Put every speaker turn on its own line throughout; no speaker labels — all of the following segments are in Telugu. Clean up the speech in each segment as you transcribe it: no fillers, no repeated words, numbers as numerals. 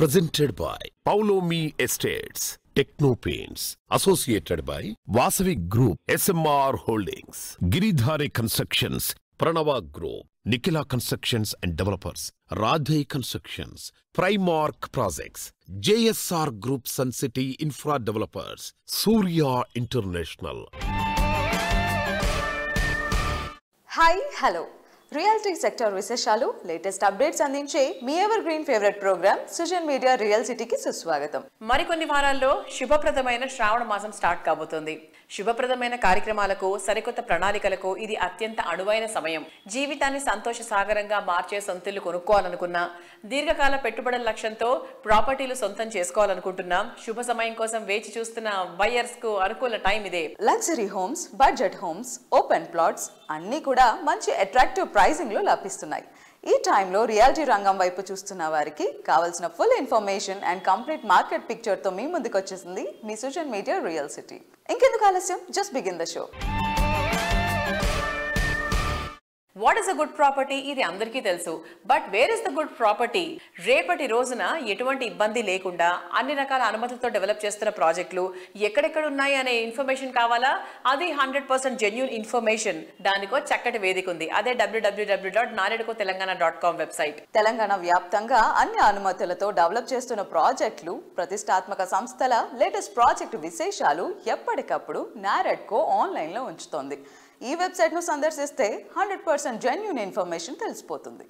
Presented by Paulomi Estates, Techno Paints, associated by Vasavi Group, SMR Holdings, Giridhare Constructions, Pranava Group, Nikhila Constructions and Developers, Radhe Constructions, Primark Projects, JSR Group Sun City Infra Developers, Surya International.
Hi, hello. Realty sector విశేషాలు లేటెస్ట్ అప్డేట్స్ అందించే మీ evergreen favourite programme Sujan media real సిటీకి సుస్వాగతం.
మరికొన్ని వారాల్లో శుభప్రదమైన శ్రావణ మాసం స్టార్ట్ కాబోతోంది. శుభప్రదమైన కార్యక్రమాలకు, సరికొత్త ప్రణాళికలకు ఇది అత్యంత అనువైన సమయం. జీవితాన్ని సంతోష సాగరంగా మార్చే సొంతిల్లు కొనుక్కోవాలనుకున్నా, దీర్ఘకాల పెట్టుబడుల లక్ష్యంతో ప్రాపర్టీలు సొంతం చేసుకోవాలనుకుంటున్నా, శుభ సమయం కోసం వేచి చూస్తున్న బయర్స్ కు అనుకూల టైం ఇదే.
Luxury homes, budget homes, open plots అన్నీ కూడా మంచి అట్రాక్టివ్ ప్రైసింగ్ లో లభిస్తున్నాయి. ఈ టైంలో రియాలిటీ రంగం వైపు చూస్తున్న వారికి కావాల్సిన full information and complete market picture తో మీ ముందుకు వచ్చేసింది మీ సుజన్ మీడియా రియల్ సిటీ. ఇంకెందుకు ఆలస్యం, just begin the show.
What is a good property? ఇది అందరికీ తెలుసు. But where is the good property? రేపటి రోజున ఎటువంటి ఇబ్బంది లేకుండా అన్ని రకాల అనుమతులతో డెవలప్ చేస్తున్న ప్రాజెక్టులు ఎక్కడెక్కడ ఉన్నాయి అనే ఇన్ఫర్మేషన్ కావాలా? అది 100% జెన్యూన్ ఇన్ఫర్మేషన్. దానికో చక్కటి వేదిక ఉంది. అదే www.naredukotelangana.com వెబ్సైట్.
తెలంగాణ వ్యాప్తంగా అన్ని అనుమతులతో డెవలప్ చేస్తున్న ప్రాజెక్టులు, ప్రతిష్టాత్మక సంస్థల లేటెస్ట్ ప్రాజెక్టు విశేషాలు ఎప్పటికప్పుడు నారెడ్కో ఆన్లైన్ లో ఉంచుతోంది. ఈ వెబ్సైట్ ను సందర్శిస్తే 100% జెన్యూన్ ఇన్ఫర్మేషన్ తెలిసిపోతుంది.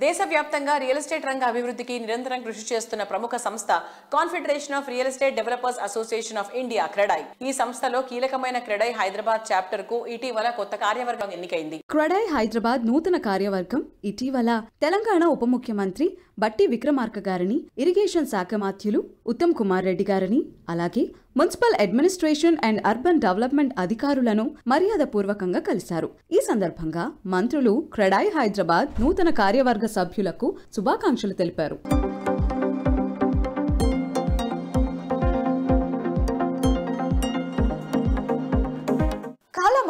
దేశవ్యాప్తంగా రియల్ ఎస్టేట్ రంగ అభివృద్ధికి నిరంతరం కృషి చేస్తున్న ప్రముఖ సంస్థ confederation of real estate developers association of India, CREDAI. ఈ సంస్థలో కీలకమైన క్రెడై హైదరాబాద్ చాప్టర్ కు ఇటీవల కొత్త కార్యవర్గం ఎన్నికైంది.
క్రెడై హైదరాబాద్ నూతన కార్యవర్గం ఇటీవల తెలంగాణ ఉప ముఖ్యమంత్రి బట్టి విక్రమార్క గారిని, ఇరిగేషన్ శాఖ మాత్యులు ఉత్తమ్ కుమార్ రెడ్డి గారిని, అలాగే municipal administration and urban development అధికారులను మర్యాదపూర్వకంగా కలిశారు. ఈ సందర్భంగా మంత్రులు క్రెడై హైదరాబాద్ నూతన కార్యవర్గ సభ్యులకు శుభాకాంక్షలు తెలిపారు.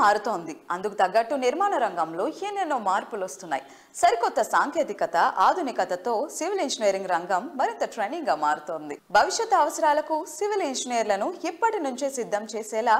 మారుతోంది. అందుకు తగ్గట్టు నిర్మాణ రంగంలో ఎన్నెన్నో మార్పులు వస్తున్నాయి. సరికొత్త సాంకేతికత, ఆధునికతతో సివిల్ ఇంజనీరింగ్ రంగం మరింత ట్రెండింగ్ గా మారుతోంది. భవిష్యత్ అవసరాలకు సివిల్ ఇంజనీర్లను ఇప్పటి నుంచే సిద్ధం చేసేలా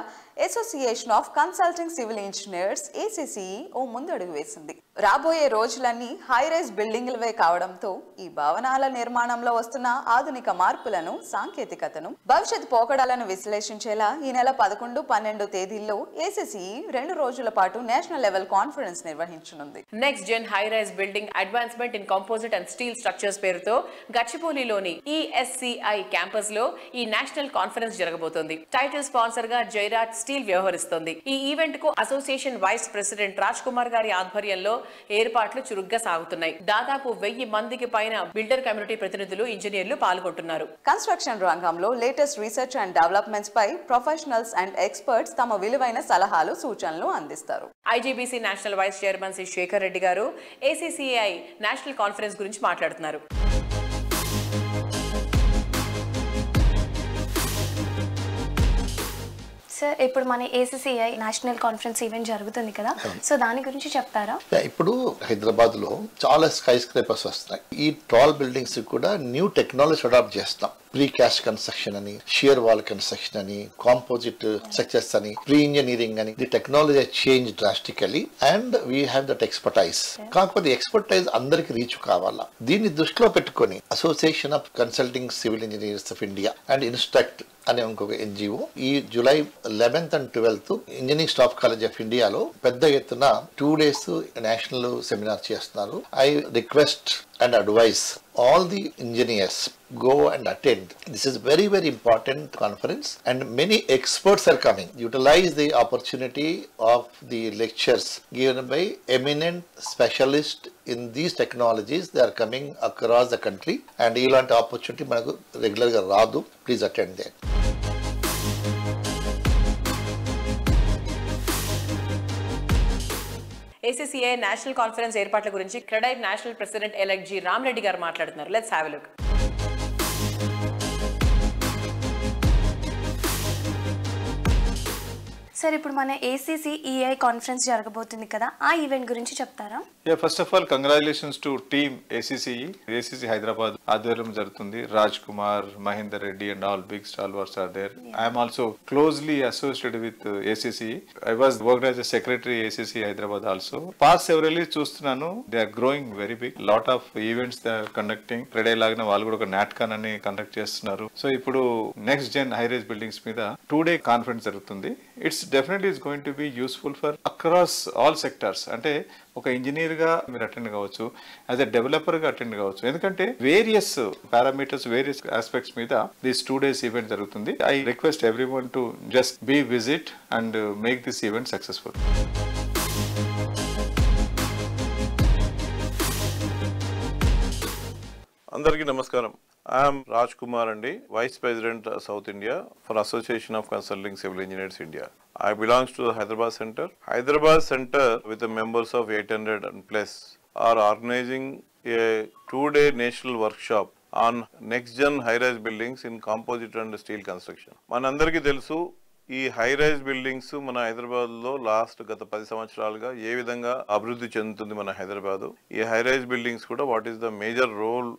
association of consulting civil engineers ACCE ఓ ముందడుగు వేసింది. రాబోయే రోజులన్నీ హై రైజ్ బిల్డింగ్లవే కావడంతో ఈ భవనాల నిర్మాణంలో వస్తున్న ఆధునిక మార్పులను, సాంకేతికతను, భవిష్యత్ పోకడాలను విశ్లేషించేలా ఈ నెల 11, 12 తేదీల్లో ACCE 2 రోజుల పాటు నేషనల్ లెవెల్ కాన్ఫరెన్స్ నిర్వహించనుంది.
Next gen high rise building advancement in composite and steel structures పేరుతో గచ్చిబౌలిలోని ESCI క్యాంపస్ లో ఈ నేషనల్ కాన్ఫరెన్స్ జరగబోతోంది. టైటిల్ స్పాన్సర్ గా జైరాజ్ స్టీల్ వ్యవహరిస్తోంది. ఈ ఈవెంట్ కు association vice president Raj Kumar గారి ఆధ్వర్యంలో ఏర్పాట్లు చురుగ్గా సాగుతున్నాయి. దాదాపు 1000 మందికి పైన బిల్డర్ కమ్యూనిటీ ప్రతినిధులు, ఇంజనీర్లు పాల్గొంటున్నారు.
కన్స్ట్రక్షన్ రంగంలో లేటెస్ట్ రీసెర్చ్ అండ్ డెవలప్మెంట్స్ పై ప్రొఫెషనల్స్ అండ్ ఎక్స్పర్ట్స్ తమ విలువైన సలహాలు, సూచనలు అందిస్తారు.
IGBC national vice chairman C Shekar Reddy గారు ACCI నేషనల్ కాన్ఫరెన్స్ గురించి మాట్లాడుతున్నారు.
సార్, ఇప్పుడు మన ACCI నేషనల్ కాన్ఫరెన్స్ ఈవెంట్ జరుగుతుంది కదా, సో దాని గురించి చెప్తారా?
ఇప్పుడు హైదరాబాద్ లో చాలా స్కై స్క్రేపర్స్ వస్తున్నాయి. ఈ టాల్ బిల్డింగ్స్ కూడా న్యూ టెక్నాలజీ అడాప్ట్ చేస్తాం. ప్రీ క్యాస్ట్ కన్స్ట్రక్షన్ అని, షియర్ వాల్ కన్స్ట్రక్షన్ అని, కాంపోజిట్ స్ట్రక్చర్స్ అని, ప్రీ ఇంజనీరింగ్ అని. The technology change drastically and we have that expertise. కాకపోతే ఎక్స్పర్టైజ్ అందరికి రీచ్ కావాలా. దీన్ని దృష్టిలో పెట్టుకుని association of consulting civil engineers of India and instruct అనే ఇంకొక NGO ఈ July 11th and 12th engineering staff college of ఇండియాలో పెద్ద ఎత్తున 2 days నేషనల్ సెమినార్ చేస్తున్నారు. I request and advise all the engineers go and attend. This is very important conference and many experts are coming. Utilize the opportunity of the lectures given by eminent specialists in these technologies. They are coming across the country and ilanti opportunity manaku regular ga raadu. Please attend there.
ACCI national conference ఏర్పాట్ల గురించి CREDAI national president elect G Ram Reddy గారు మాట్లాడుతున్నారు. Let's have a look.
So sir ఇప్పుడు మన ACCEI కాన్ఫరెన్స్ జరగబోతుంది కదా, ఆ ఈవెంట్ గురించి చెప్తారా?
First of all congratulations to team ACC Hyderabad ఆధ్వర్యం జరుగుతుంది. Raj Kumar, Mahender Reddy and all big stalwarts are there. I'm also closely associated with ACC. I was worked as a secretary ACC Hyderabad also. Past several years చూస్తున్నాను, they are growing very big. Lot of events they are conducting. Friday లాగిన వాళ్ళు కూడా ఒక నాట్కాన్ అని కండక్ట్ చేస్తున్నారు. సో ఇప్పుడు next gen high rise buildings మీద 2-day కాన్ఫరెన్స్ జరుగుతుంది. It's definitely is going to be useful for across all sectors. అంటే ఒక ఇంజనీర్ గా మీరు అటెండ్ కావచ్చు, యాజ్ ఎ డెవలపర్ గా అటెండ్ కావచ్చు. ఎందుకంటే వేరియస్ పారామీటర్స్, వేరియస్ ఆస్పెక్ట్స్ మీద దిస్ 2 days ఈవెంట్ జరుగుతుంది. I request everyone to just be visit and make this event successful.
అందరికీ నమస్కారం. ఐఎమ్ రాజ్ కుమార్ అండి, vice president South India for association of consulting civil engineers India. I belongs to the Hyderabad Center. Hyderabad Center with the members of 800 and plus are organizing a 2-day national workshop on next gen high rise buildings in composite and steel construction. మనందరికీ తెలుసు, ఈ హై రైజ్ బిల్డింగ్స్ మన హైదరాబాద్ లో గత 10 సంవత్సరాలుగా ఏ విధంగా అభివృద్ధి చెందుతుంది మన హైదరాబాద్. ఈ హై రైజ్ బిల్డింగ్స్ కూడా what is the major role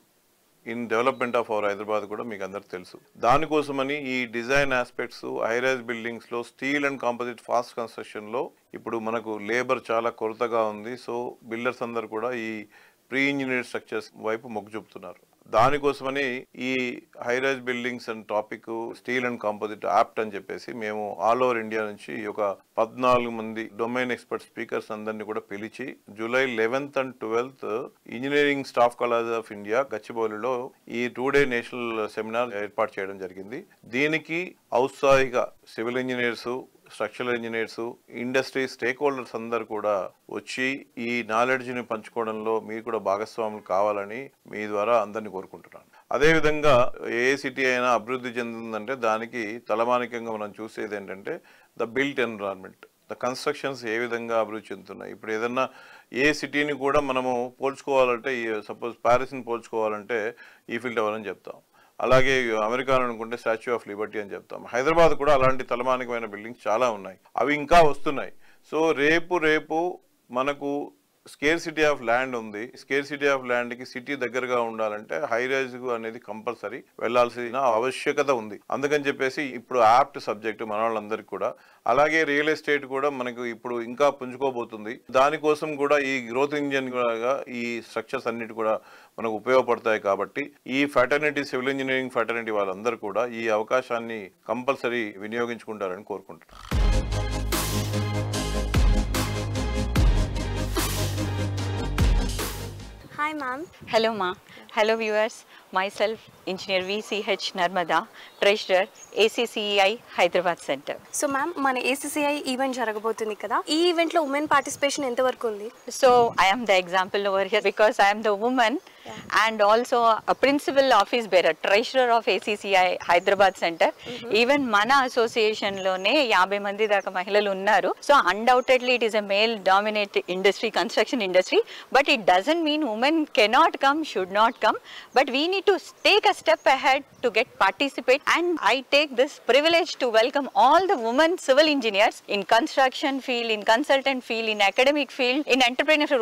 in development of our Hyderabad కూడా మీకు అందరికి తెలుసు. దానికోసమని ఈ design aspects high rise buildings లో steel and composite fast construction లో ఇప్పుడు మనకు లేబర్ చాలా కొరతగా ఉంది. సో బిల్డర్స్ అందరు కూడా ఈ ప్రీ ఇంజనీర్ స్ట్రక్చర్స్ వైపు మొగ్గు చూపుతున్నారు. దానికోసమని ఈ high rise buildings and topic steel and composite apt అని చెప్పేసి మేము ఆల్ ఓవర్ ఇండియా నుంచి ఒక 14 మంది డొమైన్ ఎక్స్పర్ట్ స్పీకర్స్ అందరినీ కూడా పిలిచి July 11th and 12th engineering staff college of India గచ్చిబౌలిలో ఈ 2-day నేషనల్ సెమినార్ ఏర్పాటు చేయడం జరిగింది. దీనికి ఔత్సాహిక civil engineers, structural engineers, industry stakeholders అందరు కూడా వచ్చి ఈ నాలెడ్జ్ని పంచుకోవడంలో మీరు కూడా భాగస్వాములు కావాలని మీ ద్వారా అందరినీ కోరుకుంటున్నాను. అదేవిధంగా ఏ సిటీ అయినా అభివృద్ధి చెందుతుందంటే దానికి తలమానికంగా మనం చూసేది ఏంటంటే the built environment, the constructions ఏ విధంగా అభివృద్ధి చెందుతున్నాయి. ఇప్పుడు ఏదన్నా ఏ సిటీని కూడా మనము పోల్చుకోవాలంటే, సపోజ్ ప్యారిస్ని పోల్చుకోవాలంటే ఈఫిల్ టవర్ అని చెప్తాం, అలాగే అమెరికా అనుకుంటే స్టాచ్యూ ఆఫ్ లిబర్టీ అని చెప్తాం. హైదరాబాద్ కూడా అలాంటి తలమానికమైన బిల్డింగ్స్ చాలా ఉన్నాయి, అవి ఇంకా వస్తున్నాయి. సో రేపు మనకు స్కేర్ సిటీ ఆఫ్ ల్యాండ్ ఉంది. స్కేర్ సిటీ ఆఫ్ ల్యాండ్కి సిటీ దగ్గరగా ఉండాలంటే హై రైజ్ అనేది కంపల్సరీ వెళ్లాల్సిన ఆవశ్యకత ఉంది. అందుకని చెప్పేసి ఇప్పుడు యాప్ట్ సబ్జెక్ట్ మన వాళ్ళందరికీ కూడా. అలాగే రియల్ ఎస్టేట్ కూడా మనకు ఇప్పుడు ఇంకా పుంజుకోబోతుంది. దానికోసం కూడా ఈ గ్రోత్ ఇంజిన్ గా ఈ స్ట్రక్చర్స్ అన్నిటి కూడా మనకు ఉపయోగపడతాయి. కాబట్టి ఈ ఫ్యాటర్నిటీ, సివిల్ ఇంజనీరింగ్ ఫ్యాటర్నిటీ వాళ్ళందరూ కూడా ఈ అవకాశాన్ని కంపల్సరీ వినియోగించుకుంటారని కోరుకుంటున్నాను.
Hi ma'am.
Hello ma. Hello viewers. Myself Engineer VCH Narmada, Treasurer ACCEI Hyderabad Center.
So ma'am, మన ACCEI ఈవెంట్ జరగబోతుంది కదా, ఈ ఈవెంట్ లో ఉమెన్ పార్టిసిపేషన్ ఎంత వరకు ఉంది?
So I am the example over here because I am the woman and also a principal office bearer, treasurer of ACCEI Hyderabad Center. Even మన అసోసియేషన్ లోనే 50 మంది దాకా మహిళలు ఉన్నారు. So undoubtedly it is a male dominated industry, construction industry, but it doesn't mean women cannot come, should not come, but we need to take a step ahead to get participate. And I take this privilege to welcome all the women civil engineers in construction field, in consultant field, in academic field, in entrepreneurship,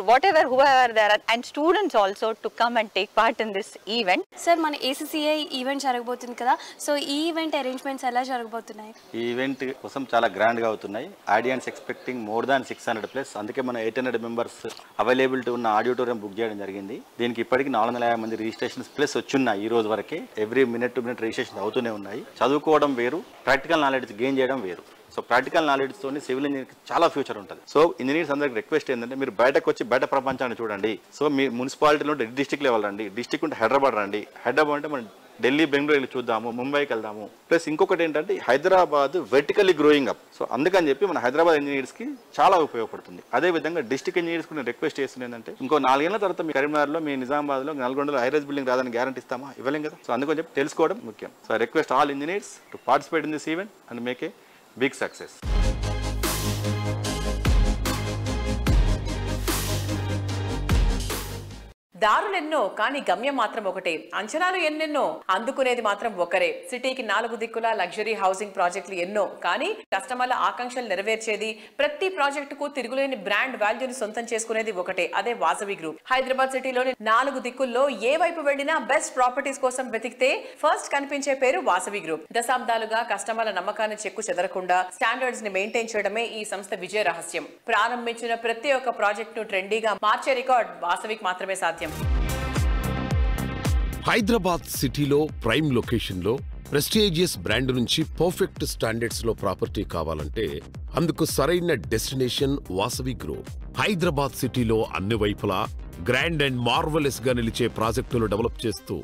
whoever there are, and students also to come and take part in this event.
Sir, మన ACCEI ఈవెంట్ జరగబోతుంది కదా, సో ఈ ఈవెంట్ అరేంజ్మెంట్స్ ఎలా జరగబోతున్నాయి?
ఈ ఈవెంట్ కోసం చాలా గ్రాండ్ గా అవుతున్నాయి. Audience expecting more than 600+. అందుకే మన 800 మెంబర్స్ అవైలబిలిటీ ఉన్న ఆడిటోరియం బుక్ చేయడం జరిగింది. దీనికి ఇప్పటికి 450 మంది రిజిస్ట్రేషన్స్ ప్లస్ వచ్చున్నాయి. ఈ రోజు వరకే every minute to minute registration అవుతూనే ఉన్నాయి. చదువుకోవడం వేరు, ప్రాక్టికల్ నాలెడ్జ్ గెయిన్ చేయడం వేరు. సో ప్రాక్టికల్ నాలెడ్జ్ తోని సివిల్ ఇంజనీర్ చాలా ఫ్యూచర్ ఉంటుంది. సో ఇంజనీర్స్ అందరికి రిక్వెస్ట్ ఏంటంటే మీరు బయటకు వచ్చి బయట ప్రపంచాన్ని చూడండి. సో మీ మున్సిపాలిటీలో ఉంటే డిస్ట్రిక్ట్ లెవెల్ రండి, డిస్ట్రిక్ట్ ఉంటే హైదరాబాద్ రండి, హైదరాబాద్ అంటే మనం ఢిల్లీ, బెంగళూరు వెళ్ళి చూద్దాము, ముంబైకి వెళ్దాము. ప్లస్ ఇంకొకటి ఏంటంటే Hyderabad vertically growing up. So అందుకని చెప్పి మన హైదరాబాద్ ఇంజనీర్స్కి చాలా ఉపయోగపడుతుంది. అదేవిధంగా డిస్ట్రిక్ట్ ఇంజనీర్స్ నేను రిక్వెస్ట్ చేస్తుంది ఏంటంటే ఇంకో 4 ఏళ్ల తర్వాత మీ కరీంనగర్లో, మీ నిజామాబాద్లో, నల్గొండలో హై రైజ్ బిల్డింగ్ రాదని గ్యారంటీ ఇస్తామా? ఇవ్వలేం కదా. సో అందుకని చెప్పి తెలుసుకోవడం ముఖ్యం. So I request all engineers to participate in this event and make a big success.
దారులెన్నో కానీ గమ్యం మాత్రం ఒకటే, అంచనాలు ఎన్నెన్నో అందుకునేది మాత్రం ఒకరే. సిటీకి 4 దిక్కుల లగ్జరీ హౌసింగ్ ప్రాజెక్టులు ఎన్నో, కానీ కస్టమర్ల ఆకాంక్షలు నెరవేర్చేది, ప్రతి ప్రాజెక్టుకు తిరుగులేని బ్రాండ్ వాల్యూని సొంతం చేసుకునేది ఒకటే, అదే వాసవి గ్రూప్. హైదరాబాద్ సిటీలోని 4 దిక్కుల్లో ఏ వైపు వెళ్లినా బెస్ట్ ప్రాపర్టీస్ కోసం వెతికితే ఫస్ట్ కనిపించే పేరు వాసవి గ్రూప్. దశాబ్దాలుగా కస్టమర్ల నమ్మకాన్ని చెక్కు చెదరకుండా స్టాండర్డ్స్ ని మెయింటైన్ చేయడమే ఈ సంస్థ విజయ రహస్యం. ప్రారంభించిన ప్రతి ఒక్క ప్రాజెక్ట్ ను ట్రెండీగా మార్చే రికార్డ్ వాసవికి మాత్రమే సాధ్యం.
హైదరాబాద్ సిటీలో ప్రైమ్ లొకేషన్ లో ప్రెస్టీజియస్ బ్రాండ్ నుంచి పర్ఫెక్ట్ స్టాండర్డ్స్ లో ప్రాపర్టీ కావాలంటే అందుకు సరైన డెస్టినేషన్ వాసవి గ్రూప్. హైదరాబాద్ సిటీలో అన్ని వైపులా గ్రాండ్ అండ్ మార్వెలస్ గా నిలిచే ప్రాజెక్టులు డెవలప్ చేస్తూ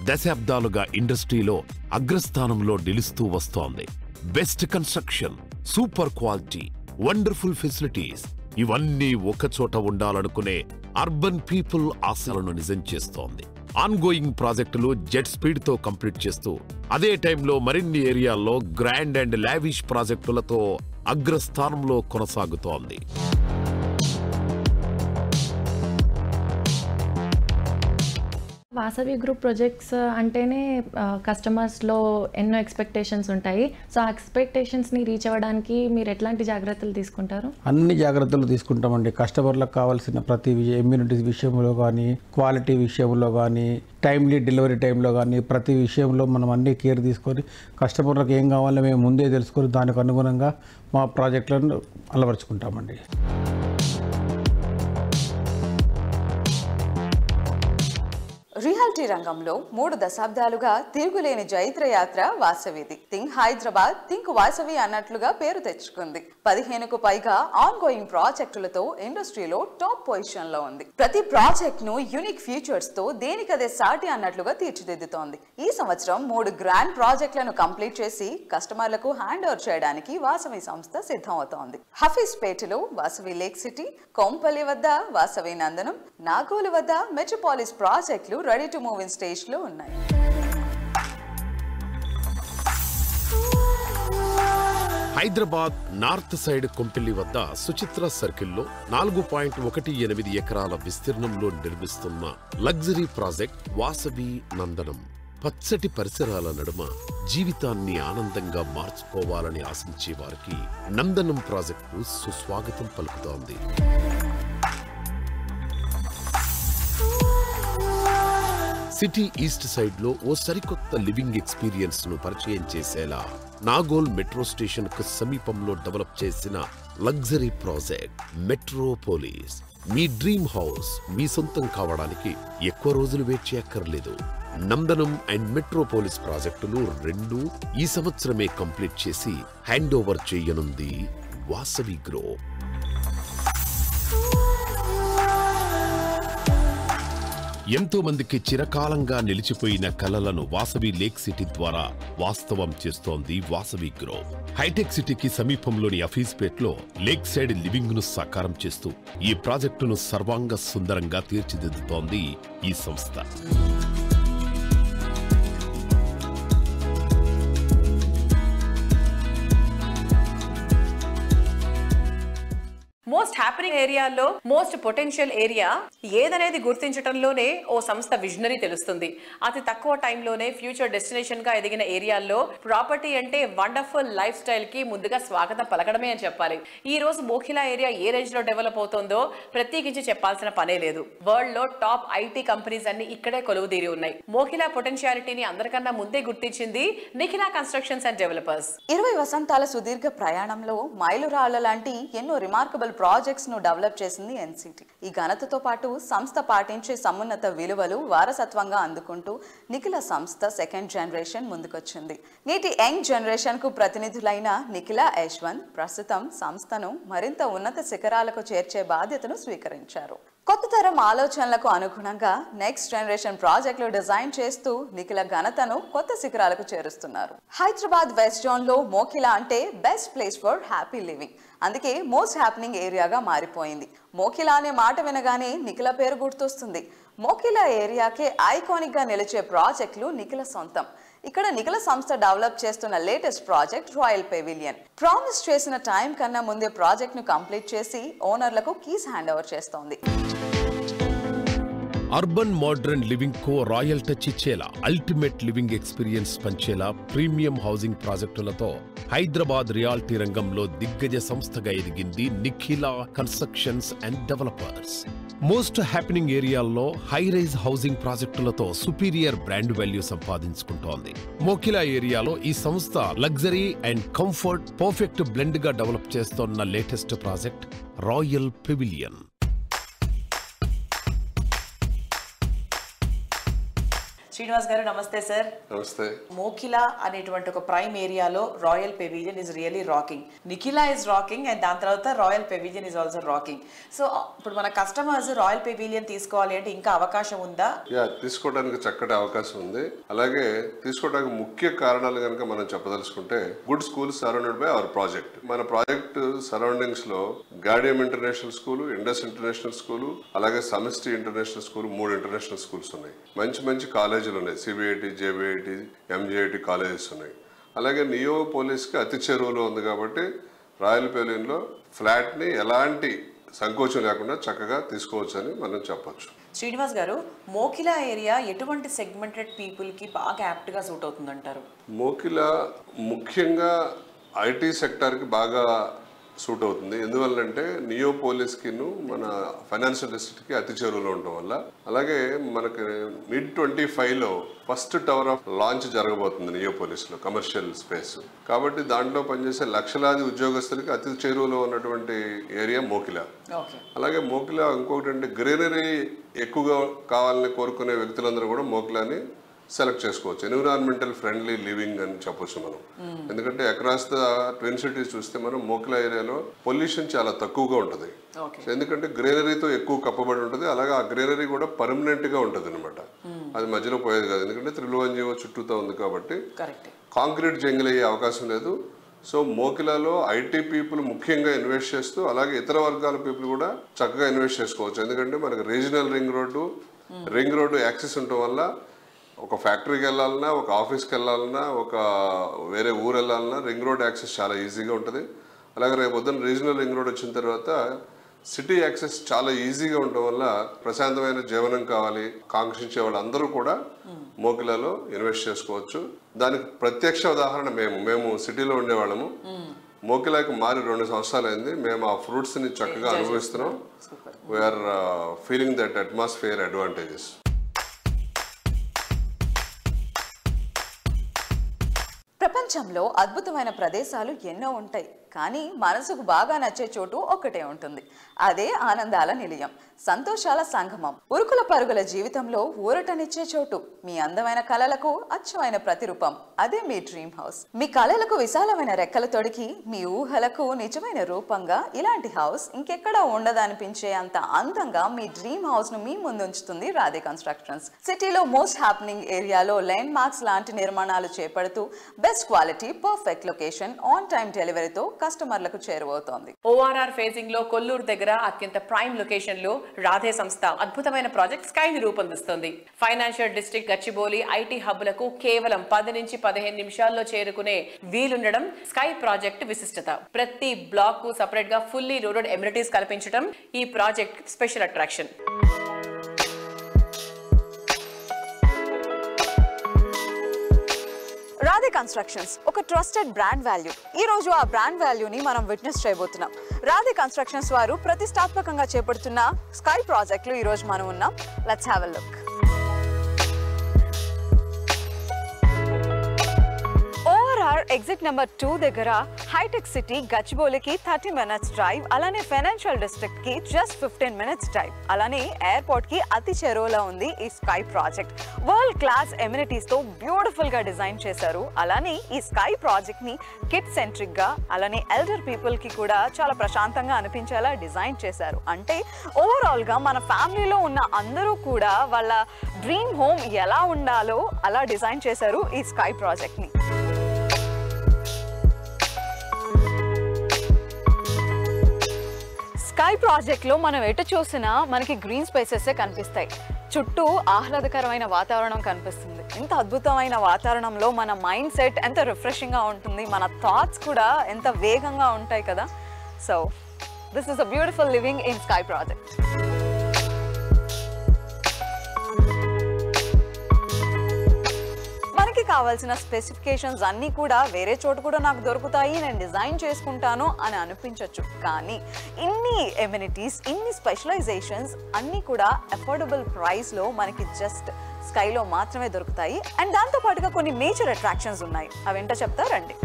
దశాబ్దాలుగా ఇండస్ట్రీలో అగ్రస్థానంలో నిలుస్తూ వస్తోంది. Best construction, super quality, wonderful facilities ఇవన్నీ ఒకచోట ఉండాలనుకునే అర్బన్ పీపుల్ ఆశలను నిజం చేస్తోంది. ఆన్గోయింగ్ ప్రాజెక్టులు జెట్ స్పీడ్ తో కంప్లీట్ చేస్తూ అదే టైంలో మరిన్ని ఏరియాల్లో గ్రాండ్ అండ్ లావిష్ ప్రాజెక్టులతో అగ్రస్థానంలో కొనసాగుతోంది.
వాసవి గ్రూప్ ప్రాజెక్ట్స్ అంటేనే కస్టమర్స్లో ఎన్నో ఎక్స్పెక్టేషన్స్ ఉంటాయి. సో ఆ ఎక్స్పెక్టేషన్స్ని రీచ్ అవ్వడానికి మీరు ఎట్లాంటి జాగ్రత్తలు తీసుకుంటారు?
అన్ని జాగ్రత్తలు తీసుకుంటామండి. కస్టమర్లకు కావాల్సిన ప్రతి ఇమ్యూనిటీస్ విషయంలో కానీ, క్వాలిటీ విషయంలో కానీ, టైమ్లీ డెలివరీ టైంలో కానీ ప్రతి విషయంలో మనం అన్ని కేర్ తీసుకొని కస్టమర్లకు ఏం కావాలో మేము ముందే తెలుసుకొని దానికి అనుగుణంగా మా ప్రాజెక్టులను అలవరుచుకుంటామండి.
రియాలిటీ రంగంలో 3 దశాబ్దాలుగా తిరుగులేని జైత్రయాత్ర వాసవిది. థింక్ హైదరాబాద్, థింక్ వాసవి అన్నట్లుగా పేరు తెచ్చుకుంది. 15కు పైగా ఆన్ గోయింగ్ ప్రాజెక్టులతో ఇండస్ట్రీలో టాప్ పొజిషన్ లో ఉంది. ప్రతి ప్రాజెక్ట్ ను యూనిక్ ఫీచర్స్ తో దేనికదే సాటి అన్నట్లుగా తీర్చిదిద్దుతోంది. ఈ సంవత్సరం 3 గ్రాండ్ ప్రాజెక్టులను కంప్లీట్ చేసి కస్టమర్లకు హ్యాండ్ ఓవర్ చేయడానికి వాసవి సంస్థ సిద్ధమవుతోంది. హఫీజ్పేటలో వాసవి లేక్ సిటీ, కొంపల్లి వద్ద వాసవి నందనం, నాగోలు వద్ద మెట్రోపాలిస్ ప్రాజెక్టులు ready to move in stage లో ఉన్నాయి.
హైదరాబాద్ నార్త్ సైడ్ కొంపెల్లి వద్ద సుచిత్ర సర్కిల్లో 4.18 ఎకరాల విస్తీర్ణంలో నిర్మిస్తున్న లగ్జరీ ప్రాజెక్ట్ వాసవి నందనం. పచ్చటి పరిసరాల నడుమ జీవితాన్ని ఆనందంగా మార్చుకోవాలని ఆశించే వారికి నందనం ప్రాజెక్టు సుస్వాగతం పలుకుతోంది. సిటీ ఈస్ట్ సైడ్ లో ఓ సరికొత్త లివింగ్ ఎక్స్పీరియన్స్ ను పరిచయం చేసేలా నాగోల్ మెట్రో స్టేషన్ కు సమీపంలో డెవలప్ చేసిన లగ్జరీ ప్రాజెక్ట్ మెట్రోపోలిస్. మీ డ్రీమ్ హౌస్ మీ సొంతం కావడానికి ఎక్కువ రోజులు వెయిట్ చేయక్కర్లేదు. నందనం అండ్ మెట్రోపోలిస్ ప్రాజెక్టులు 2 ఈ సంవత్సరమే కంప్లీట్ చేసి హ్యాండ్ ఓవర్ చేయనుంది వాసవి గ్రూప్. ఎంతో మందికి చిరకాలంగా నిలిచిపోయిన కలలను వాసవి లేక్ సిటీ ద్వారా వాస్తవం చేస్తోంది వాసవి గ్రూప్. హైటెక్ సిటీకి సమీపంలోని హఫీజ్పేట్లో లేక్ సైడ్ లివింగ్ ను సాకారం చేస్తూ ఈ ప్రాజెక్టును సర్వాంగ సుందరంగా తీర్చిదిద్దుతోంది ఈ సంస్థ.
మోస్ట్ హ్యాపెనింగ్ ఏరియాలో మోస్ట్ పొటెన్షియల్ ఏరియా ఏదనేది గుర్తించడంలోనే ఓ సంస్థ విజనరీ తెలుస్తుంది. అతి తక్కువ టైంలోనే ఫ్యూచర్ డెస్టినేషన్ గా ఎదిగిన ఏరియాల్లో ప్రాపర్టీ అంటే వండర్ఫుల్ లైఫ్ స్టైల్ కి ముందుగా స్వాగతం పలకడమే అని చెప్పాలి. ఈ రోజు మోఖిలా ఏరియా ఏ రేంజ్ లో డెవలప్ అవుతుందో ప్రత్యేకించి చెప్పాల్సిన పనే లేదు. వరల్డ్ లో టాప్ ఐటీ కంపెనీస్ అన్ని ఇక్కడే కొలువుదీరి ఉన్నాయి. మోఖిలా పొటెన్షియాలిటీని అందరికన్నా ముందే గుర్తించింది నిఖిలా కన్స్ట్రక్షన్స్ అండ్ డెవలపర్స్.
20 వసంతాల సుదీర్ఘ ప్రయాణంలో మైలురాళ్ల లాంటి ఎన్నో రిమార్కబుల్ ప్రాజెక్ట్స్ ను డెవలప్ చేసింది ఎన్సిటీ. ఈ ఘనతతో పాటు సంస్థ పాటించే సమున్నత విలువలు వారసత్వంగా అందుకుంటూ నిఖిల సంస్థ సెకండ్ జనరేషన్ ముందుకొచ్చింది. నేటి యంగ్ జనరేషన్ కు ప్రతినిధులైన నిఖిల యశ్వంత్ ప్రస్తుతం సంస్థను మరింత ఉన్నత శిఖరాలకు చేర్చే బాధ్యతను స్వీకరించారు. కొత్త తరం ఆలోచనలకు అనుగుణంగా నెక్స్ట్ జనరేషన్ ప్రాజెక్టులు డిజైన్ చేస్తూ నిఖిల ఘనతను కొత్త శిఖరాలకు చేరుస్తున్నారు. హైదరాబాద్ వెస్ట్ జోన్ లో మోఖిలా అంటే best place for happy living. అందుకే మోస్ట్ హ్యాపెనింగ్ ఏరియాగా మారిపోయింది. మోఖిలా అనే మాట వినగానే నిఖిల పేరు గుర్తొస్తుంది. మోఖిలా ఏరియాకే ఐకానిక్ గా నిలిచే ప్రాజెక్టులు నిఖిల సొంతం. ఇక్కడ నిఖిల సంస్థ డెవలప్ చేస్తున్న latest project royal pavilion. Promise చేసిన టైం కన్నా ముందే ప్రాజెక్ట్ ను కంప్లీట్ చేసి ఓనర్లకు కీస్ హ్యాండ్ ఓవర్ చేస్తోంది.
అర్బన్ మోడర్న్ లివింగ్ కో రాయల్ టచ్ ఇచ్చేలా అల్టిమేట్ లివింగ్ ఎక్స్పీరియన్స్ పంచేలా ప్రీమియం హౌసింగ్ ప్రాజెక్టులతో హైదరాబాద్ రియాలిటీ రంగంలో దిగ్గజ సంస్థగా ఎదిగింది Nikhila constructions and developers. Most happening ఏరియాల్లో హై రైజ్ హౌసింగ్ ప్రాజెక్టులతో సుపీరియర్ బ్రాండ్ వాల్యూ సంపాదించుకుంటోంది. మోకిలా ఏరియాలో ఈ సంస్థ luxury and comfort perfect blend గా డెవలప్ చేస్తోన్న latest project royal pavilion.
Srinivas garu నమస్తే సార్.
నమస్తే.
మోకిలా అనేటువంటి ఒక ప్రైమ్ ఏరియాలో royal pavilion is really rocking. Nikhila is rocking and దాని తర్వాత royal pavilion is also rocking. So ఇప్పుడు మన కస్టమర్స్ రాయల్ పెవిలియన్ తీసుకోవాలి అంటే ఇంకా అవకాశం ఉందా?
తీసుకోవడానికి చక్కటి అవకాశం ఉంది. అలాగే తీసుకోవడానికి ముఖ్య కారణాలు కనుక మనం చెప్పదలుచుకుంటే good school surrounded by our project. మన ప్రాజెక్ట్ సరౌండింగ్స్ లో Gaudium international school, Indus international school, అలాగే Samishti international school, 3 international schools ఉన్నాయి. మంచి కాలేజీలు ఉన్నాయి. సిబిఐటి, జేబిఐటి, ఎంజేఐటి కాలేజెస్ ఉన్నాయి. అలాగే నియోపోలిస్కి అతి చెరువులో ఉంది కాబట్టి రాయల్ పెవిలియన్లో ఫ్లాట్ని ఎలాంటి సంకోచం లేకుండా చక్కగా తీసుకోవచ్చు అని మనం చెప్పొచ్చు.
శ్రీనివాస్ గారు, మోకిలా ఏరియా ఎటువంటి సెగ్మెంటెడ్ పీపుల్కి బాగా యాప్ట్గా సూట్ అవుతుందంటారు?
మోకిలా ముఖ్యంగా ఐటీ సెక్టార్కి బాగా సూట్ అవుతుంది. ఎందువల్లంటే నియోపోలిస్కి మన ఫైనాన్షియల్ డిస్ట్రిక్ట్కి అతి చెరువులో ఉండటం వల్ల. అలాగే మనకి mid-25లో ఫస్ట్ టవర్ ఆఫ్ లాంచ్ జరగబోతుంది నియోపోలిస్లో, కమర్షియల్ స్పేస్. కాబట్టి దాంట్లో పనిచేసే లక్షలాది ఉద్యోగస్తులకి అతి చెరువులో ఉన్నటువంటి ఏరియా మోకిలా. అలాగే మోకిలా ఇంకొకటి అంటే గ్రీనరీ ఎక్కువగా కావాలని కోరుకునే వ్యక్తులందరూ కూడా మోకిలాని సెలెక్ట్ చేసుకోవచ్చు. ఎన్విరాన్మెంటల్ ఫ్రెండ్లీ లివింగ్ అని చెప్పొచ్చు మనం. ఎందుకంటే అక్రాస్ ద ట్విన్ సిటీస్ చూస్తే మనం మోకిలా ఏరియాలో పొల్యూషన్ చాలా తక్కువగా ఉంటుంది. ఎందుకంటే గ్రీనరీతో ఎక్కువ కప్పబడి ఉంటుంది. అలాగే ఆ గ్రీనరీ కూడా పర్మనెంట్ గా ఉంటుంది అనమాట. అది మధ్యలో పోయేది కాదు. ఎందుకంటే 301 చుట్టూతో ఉంది కాబట్టి కాంక్రీట్ జంగిల్ అయ్యే అవకాశం లేదు. సో మోకిలాలో ఐటీ పీపుల్ ముఖ్యంగా ఇన్వెస్ట్ చేస్తూ, అలాగే ఇతర వర్గాల పీపుల్ కూడా చక్కగా ఇన్వెస్ట్ చేసుకోవచ్చు. ఎందుకంటే మనకు రీజనల్ రింగ్ రోడ్డు యాక్సెస్ ఉండటం వల్ల ఒక ఫ్యాక్టరీకి వెళ్ళాలన్నా, ఒక ఆఫీస్కి వెళ్ళాలన్నా, ఒక వేరే ఊరు వెళ్ళాలన్నా రింగ్ రోడ్ యాక్సెస్ చాలా ఈజీగా ఉంటుంది. అలాగే రేపు పొద్దున్న రీజనల్ రింగ్ రోడ్ వచ్చిన తర్వాత సిటీ యాక్సెస్ చాలా ఈజీగా ఉండటం వల్ల ప్రశాంతమైన జీవనం కావాలి కాంక్షించే వాళ్ళందరూ కూడా మోకిలాలో ఇన్వెస్ట్ చేసుకోవచ్చు. దానికి ప్రత్యక్ష ఉదాహరణ మేము సిటీలో ఉండేవాళ్ళము. మోకిలాకి మారి 2 సంవత్సరాలు అయింది. మేము ఆ ఫ్రూట్స్ని చక్కగా అనుభవిస్తున్నాం. We are feeling that atmosphere advantages.
ప్రపంచంలో అద్భుతమైన ప్రదేశాలు ఎన్నో ఉంటాయి, కానీ మనసుకు బాగా నచ్చే చోటు ఒక్కటే ఉంటుంది. అదే ఆనందాల నిలయం, సంతోషాల సంగమం, ఉరుకుల పరుగుల జీవితంలో ఊరటనిచ్చే చోటు, మీ అందమైన కలలకు అచ్చమైన ప్రతిరూపం. అదే మీ డ్రీమ్ హౌస్. మీ కలలకు విశాలమైన రెక్కలు తొడిగి మీ ఊహలకు నిజమైన రూపంగా ఇలాంటి హౌస్ ఇంకెక్కడా ఉండదనిపించే అంత అందంగా మీ డ్రీమ్ హౌస్ ను మీ ముందుంచుతుంది రాధే కన్స్ట్రక్షన్స్. సిటీలో మోస్ట్ హ్యాపెనింగ్ ఏరియాలో ల్యాండ్ మార్క్స్ లాంటి నిర్మాణాలు చేపడుతూ best quality, perfect location, on time డెలివరీతో కస్టమర్లకు చేరువవుతోంది.
ఓఆర్ఆర్ ఫేజింగ్ లో కొల్లూరు దగ్గర అత్యంత ప్రైమ్ లొకేషన్ లో రాధే సంస్థ అద్భుతమైన ప్రాజెక్ట్ స్కై ని రూపొందిస్తుంది. ఫైనాన్షియల్ డిస్ట్రిక్ట్ గచ్చిబౌలి ఐటీ హబ్లకు కేవలం 10 నుంచి 15 నిమిషాల్లో చేరుకునే వీలుండడం స్కై ప్రాజెక్ట్ విశిష్టత. ప్రతి బ్లాక్ కు సెపరేట్ గా ఫుల్లీ లోడెడ్ ఎమ్యూనిటీస్ కల్పించడం ఈ project special attraction.
Radhe constructions ఒక ట్రస్టెడ్ బ్రాండ్ వాల్యూ. ఈ రోజు ఆ బ్రాండ్ వాల్యూని మనం విట్నెస్ చేయబోతున్నాం. రాధే కన్స్ట్రక్షన్స్ వారు ప్రతిష్టాత్మకంగా చేపడుతున్న స్కై ప్రాజెక్ట్ లో ఈ రోజు మనం ఉన్నాం. Let's have a look. Exit number 2 దగ్గర హైటెక్ సిటీ గచ్చిబౌలికి 30 minutes డ్రైవ్, అలానే ఫైనాన్షియల్ డిస్ట్రిక్ట్ కి జస్ట్ 15 minutes డ్రైవ్, అలానే ఎయిర్పోర్ట్ కి అతి చేరువలో ఉంది ఈ sky project. World class amenities తో బ్యూటిఫుల్ గా డిజైన్ చేశారు. అలానే ఈ స్కై ప్రాజెక్ట్ ని కిడ్ సెంట్రిక్ గా, అలానే ఎల్డర్ పీపుల్ కి కూడా చాలా ప్రశాంతంగా అనిపించేలా డిజైన్ చేశారు. అంటే ఓవరాల్ గా మన ఫ్యామిలీలో ఉన్న అందరూ కూడా వాళ్ళ డ్రీమ్ హోమ్ ఎలా ఉండాలో అలా డిజైన్ చేశారు ఈ స్కై ప్రాజెక్ట్ ని. స్కై ప్రాజెక్ట్ లో మనం ఎటు చూసినా మనకి గ్రీన్ స్పేసెస్ కనిపిస్తాయి. చుట్టూ ఆహ్లాదకరమైన వాతావరణం కనిపిస్తుంది. ఇంత అద్భుతమైన వాతావరణంలో మన మైండ్ సెట్ ఎంత రిఫ్రెషింగ్ గా ఉంటుంది, మన థాట్స్ కూడా ఎంత వేగంగా ఉంటాయి కదా. So this is a beautiful living in sky project. మనకి కావాల్సిన స్పెసిఫికేషన్స్ అన్నీ కూడా వేరే చోట కూడా నాకు దొరుకుతాయి, నేను డిజైన్ చేసుకుంటాను అని అనిపించవచ్చు. కానీ ఇన్ని ఎమ్యూనిటీస్, ఇన్ని స్పెషలైజేషన్స్ అన్నీ కూడా అఫోర్డబుల్ ప్రైస్లో మనకి జస్ట్ స్కైలో మాత్రమే దొరుకుతాయి. అండ్ దాంతో పాటుగా కొన్ని మేజర్ అట్రాక్షన్స్ ఉన్నాయి. అవేంటో చెప్తారండి.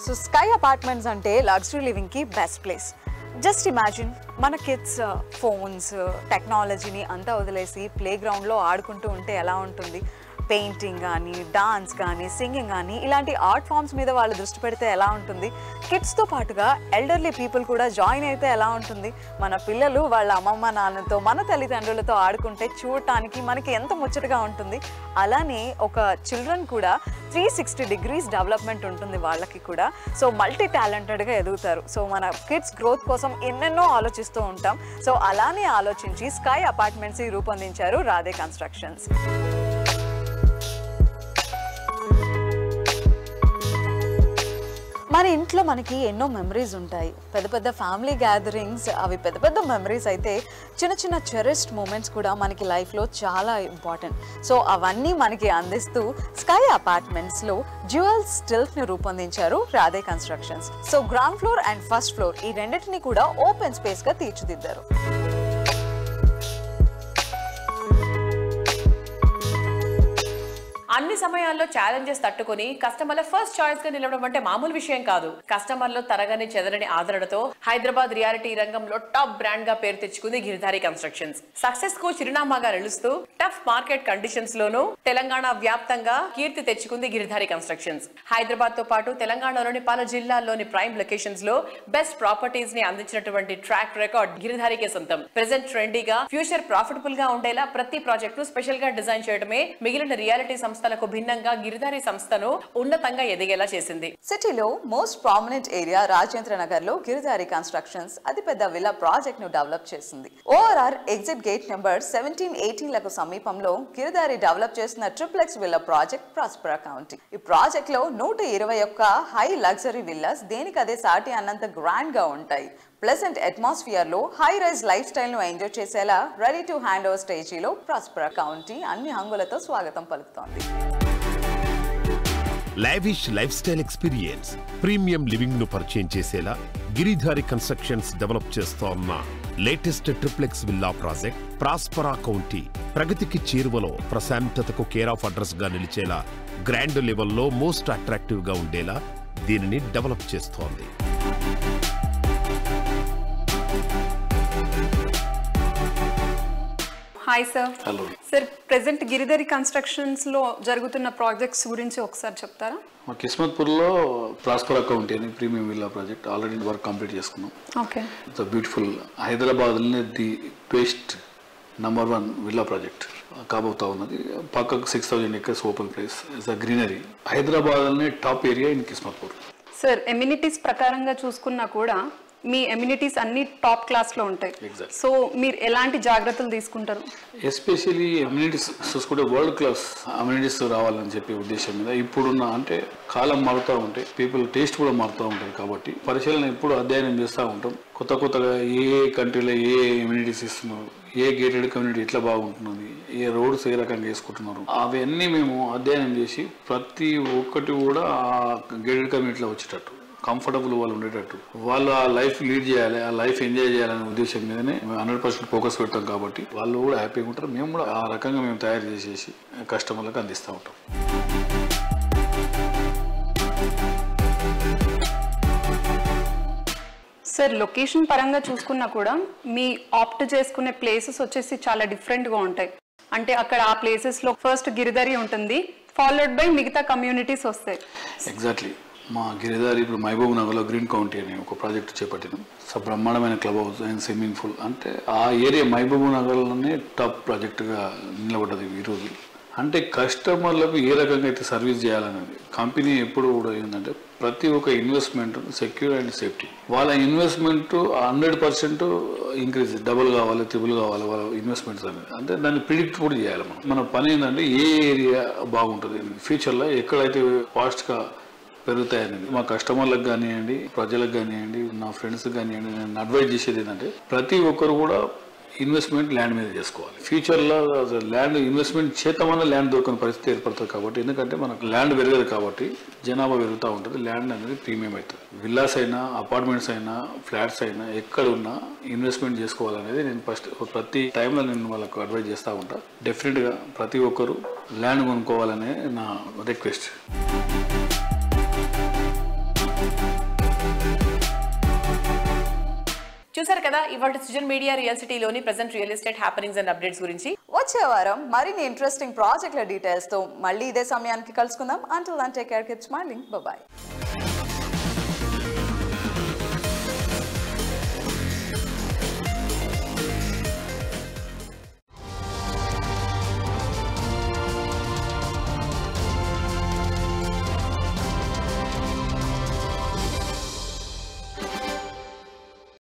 సో స్కై అపార్ట్మెంట్స్ అంటే లగ్జరీ లివింగ్కి బెస్ట్ ప్లేస్. జస్ట్ ఇమాజిన్, మన కిడ్స్ ఫోన్స్, టెక్నాలజీని అంతా వదిలేసి ప్లే గ్రౌండ్లో ఆడుకుంటూ ఉంటే ఎలా ఉంటుంది? పెయింటింగ్ కానీ, డాన్స్ కానీ, సింగింగ్ కానీ ఇలాంటి ఆర్ట్ ఫామ్స్ మీద వాళ్ళు దృష్టి పెడితే ఎలా ఉంటుంది? కిడ్స్తో పాటుగా ఎల్డర్లీ పీపుల్ కూడా జాయిన్ అయితే ఎలా ఉంటుంది? మన పిల్లలు వాళ్ళ అమ్మమ్మ నాన్నతో, మన తల్లిదండ్రులతో ఆడుకుంటే చూడటానికి మనకి ఎంత ముచ్చటగా ఉంటుంది. అలానే ఒక చిల్డ్రన్ కూడా 360 degrees డెవలప్మెంట్ ఉంటుంది వాళ్ళకి కూడా. సో మల్టీ టాలెంటెడ్గా ఎదుగుతారు. సో మన కిడ్స్ గ్రోత్ కోసం ఎన్నెన్నో ఆలోచిస్తూ ఉంటాం. సో అలానే ఆలోచించి స్కై అపార్ట్మెంట్స్ రూపొందించారు రాధే కన్స్ట్రక్షన్స్. మన ఇంట్లో మనకి ఎన్నో మెమరీస్ ఉంటాయి. పెద్ద పెద్ద ఫ్యామిలీ గ్యాదరింగ్స్, అవి పెద్ద పెద్ద మెమరీస్ అయితే చిన్న చిన్న చెరిష్డ్ మూమెంట్స్ కూడా మనకి లైఫ్లో చాలా ఇంపార్టెంట్. సో అవన్నీ మనకి అందిస్తూ స్కై అపార్ట్మెంట్స్లో డ్యూయల్ స్టిల్స్ని రూపొందించారు Radhe constructions. So ground floor and first floor ఈ రెండింటిని కూడా ఓపెన్ స్పేస్గా తీర్చిదిద్దారు.
అన్ని సమయాల్లో ఛాలెంజెస్ తట్టుకుని కస్టమర్ల ఫస్ట్ చాయిస్ గా నిలవడం అంటే మామూలు విషయం కాదు. కస్టమర్లు తరగని చెదరని ఆదరణతో హైదరాబాద్ రియాలిటీ రంగంలో టాప్ బ్రాండ్ గా పేరు తెచ్చుకుంది గిరిధారి కన్స్ట్రక్షన్స్. సక్సెస్ కు చిరునామాగా నిలుస్తూ టఫ్ మార్కెట్ కండిషన్స్ లోనూ తెలంగాణ వ్యాప్తంగా కీర్తి తెచ్చుకుంది గిరిధారి కన్స్ట్రక్షన్స్. హైదరాబాద్ తో పాటు తెలంగాణలోని పలు జిల్లాల్లోని ప్రైమ్ లొకేషన్స్ లో బెస్ట్ ప్రాపర్టీస్ ని అందించినటువంటి ట్రాక్ రికార్డ్ గిరిధారికే సొంతం. ప్రెజెంట్ ట్రెండీగా, ఫ్యూచర్ ప్రాఫిటబుల్ గా ఉండేలా ప్రతి ప్రాజెక్ట్ ను స్పెషల్ గా డిజైన్ చేయడమే మిగిలిన రియాలిటీ సంస్థలకు భిన్నంగా గిరిధారి సంస్థను ఉన్నతంగా ఎదిగేలా చేసింది.
సిటీలో most prominent area Rajendra Nagar లో గిరిధారి కన్స్ట్రక్షన్స్ అతిపెద్ద విల్లా ప్రాజెక్ట్ ను డెవలప్ చేసింది. ORR ఎగ్జిట్ గేట్ నెంబర్ 17-18 లకు సమీపంలో గిరిధారి డెవలప్ చేసిన triplex villa project Prospera county. ఈ ప్రాజెక్ట్ లో 121 హై లగ్జరీ విల్లాస్ దేనికదే సాటి అన్నంత గ్రాండ్ గా ఉంటాయి. ప్లెజెంట్ అట్మాస్ఫియర్ లో హై రైజ్ లైఫ్ స్టైల్ ను ఎంజాయ్ చేసేలా రెడీ టు హ్యాండ్ ఓవర్ స్టేజీలో ప్రాస్పరా కౌంటీ అన్ని హంగులతో స్వాగతం పలుకుతోంది.
Lavish lifestyle experience, premium living ను పరిచయం చేసేలా గిరిధారి కన్స్ట్రక్షన్స్ డెవలప్ చేస్తోన్న latest triplex villa project Prospera county ప్రగతికి చేరువలో ప్రశాంతతకు కేర్ ఆఫ్ అడ్రస్ గా నిలిచేలా గ్రాండ్ లెవెల్లో మోస్ట్ అట్రాక్టివ్ గా ఉండేలా దీనిని డెవలప్ చేస్తోంది.
Hi sir.
Hello
sir, present Giridhari constructions లో జరుగుతున్న ప్రాజెక్ట్స్ గురించి ఒకసారి చెప్తారా?
మా కిస్మత్పూర్లో ప్రాస్పరా కౌంటీ అని premium villa project already work complete చేసుకున్నాం.
ఓకే.
It's beautiful. హైదరాబాద్లోనే the best number 1 villa project కాబోతా ఉన్నది. పక్కకు 6000 acres open place, it's a greenery. హైదరాబాద్లోనే టాప్ ఏరియా ఇన్ కిస్మత్పూర్.
సార్, ఎమ్యూనిటీస్ ప్రకారంగా చూసుకున్నా కూడా మీ ఎమ్యూనిటీస్ అన్ని టాప్ క్లాస్ లో ఉంటాయి. సో మీరు ఎలాంటి జాగ్రత్తలు తీసుకుంటారు?
ఎస్పెషల్లీ అమ్యూనిటీస్ చూసుకుంటే వరల్డ్ క్లాస్ అమ్యూనిటీస్ రావాలని చెప్పే ఉద్దేశం మీద ఇప్పుడున్న అంటే కాలం మారుతూ ఉంటాయి, పీపుల్ టేస్ట్ కూడా మారుతూ ఉంటుంది. కాబట్టి పరిశీలన ఎప్పుడు అధ్యయనం చేస్తూ ఉంటాం. కొత్తగా ఏ కంట్రీలో ఏ ఇమ్యూనిటీస్ ఇస్తున్నారు, ఏ గేటెడ్ కమ్యూనిటీ ఎట్లా బాగుంటున్నది, ఏ రోడ్స్ ఏ రకంగా వేసుకుంటున్నారు, అవన్నీ మేము అధ్యయనం చేసి ప్రతి ఒక్కటి కూడా ఆ గేటెడ్ కమ్యూనిటీలో వచ్చేటట్టు, కంఫర్టబుల్ వాళ్ళు ఉండేటట్టు, వాళ్ళు ఆ లైఫ్ లీడ్ చేయాలి, ఆ లైఫ్ ఎంజాయ్ చేయాలనే ఉద్దేశం మీదనే 100% ఫోకస్ పెడతాం. కాబట్టి వాళ్ళు కూడా హ్యాపీగా ఉంటారు, మేము కూడా ఆ రకంగా మేము తయారు చేసేసి కస్టమర్లకు అందిస్తూ ఉంటాం.
సార్, లొకేషన్ పరంగా చూసుకున్నా కూడా మీ ఆప్ట్ చేసుకునే ప్లేసెస్ వచ్చేసి చాలా డిఫరెంట్గా ఉంటాయి. అంటే అక్కడ ఆ ప్లేసెస్లో ఫస్ట్ గిరిధారి ఉంటుంది, ఫాలోడ్ బై మిగతా కమ్యూనిటీస్ వస్తాయి.
ఎగ్జాక్ట్లీ. మా గిరిధారి ఇప్పుడు మహబూబ్ నగర్లో గ్రీన్ కౌంటీ అనే ఒక ప్రాజెక్ట్ చేపట్టినాం. సో బ్రహ్మాండమైన club house and swimming pool. అంటే ఆ ఏరియా మహబూబ్ నగర్లోనే టాప్ ప్రాజెక్టుగా నిలబడ్డది ఈరోజు. అంటే కస్టమర్లకు ఏ రకంగా అయితే సర్వీస్ చేయాలనేది కంపెనీ ఎప్పుడు కూడా ఏంటంటే ప్రతి ఒక్క ఇన్వెస్ట్మెంట్ సెక్యూర్ అండ్ సేఫ్టీ. వాళ్ళ ఇన్వెస్ట్మెంట్ 100% ఇంక్రీజ్, డబుల్ కావాలి, ట్రిపుల్ కావాలి వాళ్ళ ఇన్వెస్ట్మెంట్స్ అనేది. అంటే దాన్ని ప్రిడిక్ట్ కూడా చేయాలి. మన పని ఏంటంటే ఏ ఏరియా బాగుంటుంది ఫ్యూచర్లో, ఎక్కడైతే ఫాస్ట్గా పెరుగుతాయనేది మా కస్టమర్లకు కానివ్వండి, ప్రజలకు కానివ్వండి, నా ఫ్రెండ్స్కి కానివ్వండి, నేను అడ్వైజ్ చేసేది ఏంటంటే ప్రతి ఒక్కరు కూడా ఇన్వెస్ట్మెంట్ ల్యాండ్ మీద చేసుకోవాలి. ఫ్యూచర్లో ల్యాండ్ ఇన్వెస్ట్మెంట్ చేతమన్న ల్యాండ్ దొరకని పరిస్థితి ఏర్పడుతుంది కాబట్టి, ఎందుకంటే మనకు ల్యాండ్ పెరగదు కాబట్టి జనాభా పెరుగుతూ ఉంటుంది, ల్యాండ్ అనేది ప్రీమియం అవుతుంది. విల్లాస్ అయినా అపార్ట్మెంట్స్ అయినా ఫ్లాట్స్ అయినా ఎక్కడ ఉన్నా ఇన్వెస్ట్మెంట్ చేసుకోవాలనేది నేను ఫస్ట్ ప్రతి టైంలో నేను వాళ్ళకు అడ్వైజ్ చేస్తూ ఉంటాను. డెఫినెట్గా ప్రతి ఒక్కరు ల్యాండ్ కొనుక్కోవాలనే నా రిక్వెస్ట్.
చూసారు కదా ఇవాళ సృజన్ మీడియా రియల్ సిటీలోని present real estate happenings and updates గురించి.
వచ్చే వారం మరిన్ని ఇంట్రెస్టింగ్ ప్రాజెక్టుల డీటెయిల్స్ తో మళ్ళీ ఇదే సమయానికి కలుసుకుందాం. Until then take care, keep smiling, bye by.